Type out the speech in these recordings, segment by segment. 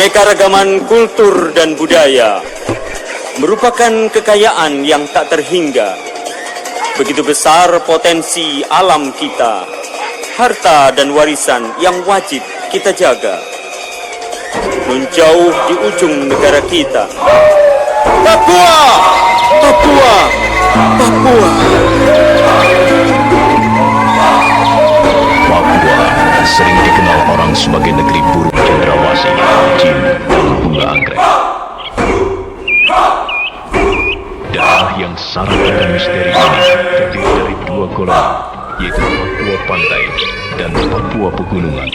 Keanekaragaman kultur dan budaya merupakan kekayaan yang tak terhingga. Begitu besar potensi alam kita, harta dan warisan yang wajib kita jaga. Nun jauh di ujung negara kita, Papua, Papua, Papua. Papua sering dikenal orang sebagai negeri burung cendrawasih, jin, dan bunga anggrek. Daerah yang syarat dan misteri ini terdiri dari dua golongan, yaitu Papua Pantai dan Papua Pegunungan.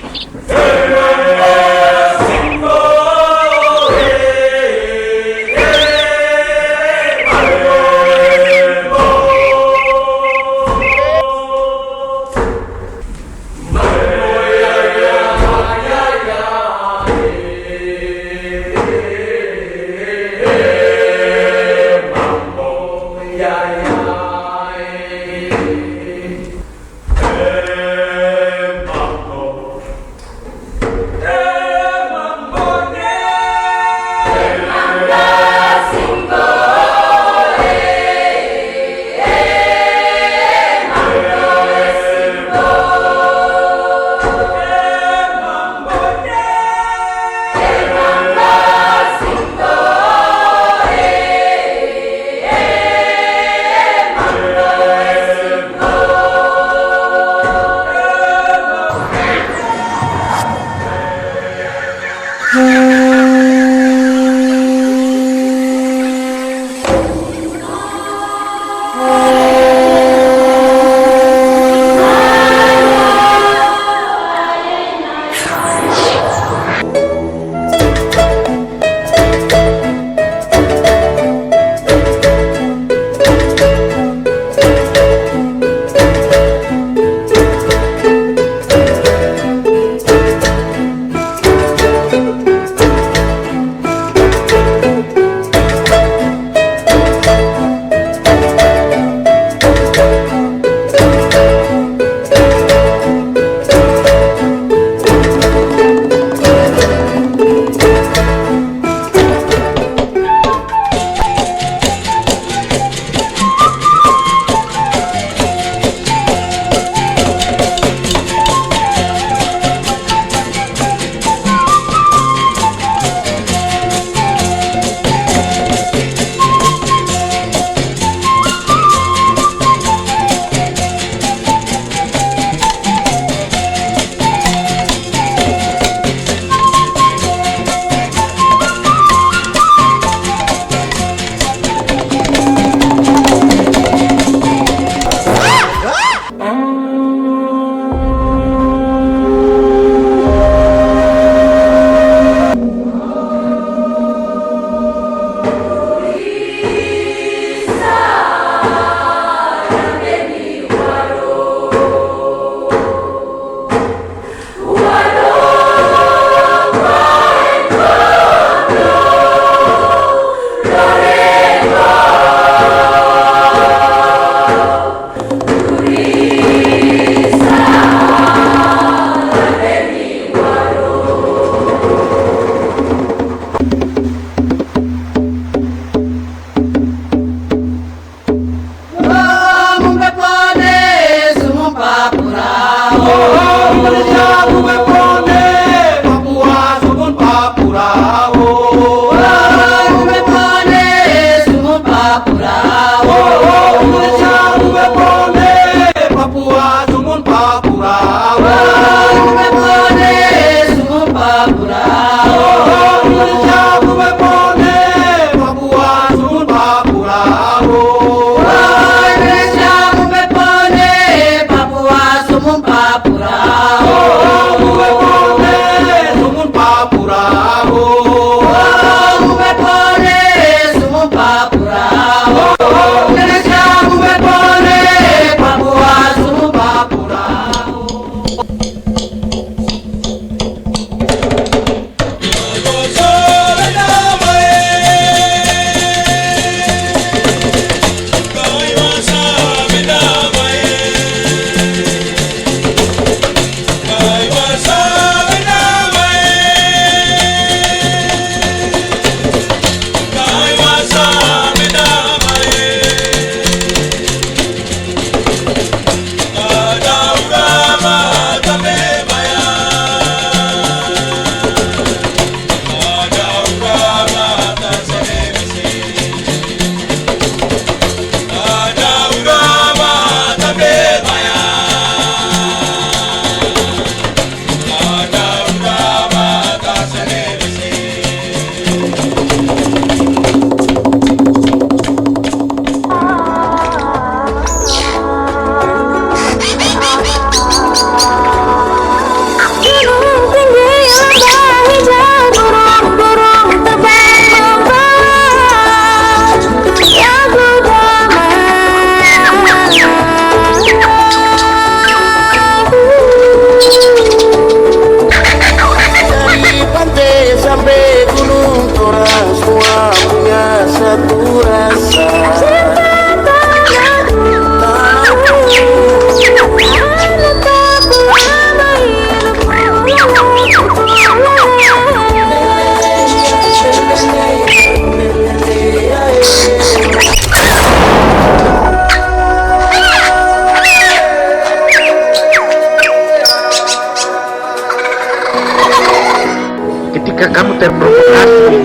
kamu terprovokasi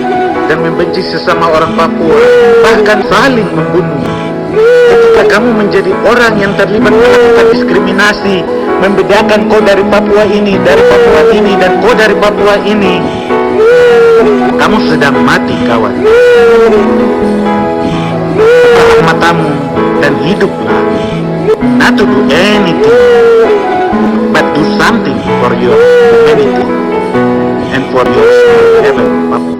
dan membenci sesama orang Papua, bahkan saling membunuh. Ketika kamu menjadi orang yang terlibat melakukan diskriminasi, membedakan kau dari Papua ini, dari Papua ini, dan kau dari Papua ini, kamu sedang mati, kawan. Buka matamu dan hiduplah. Not to do anything, but do something for your humanity and for your small heaven, Papua.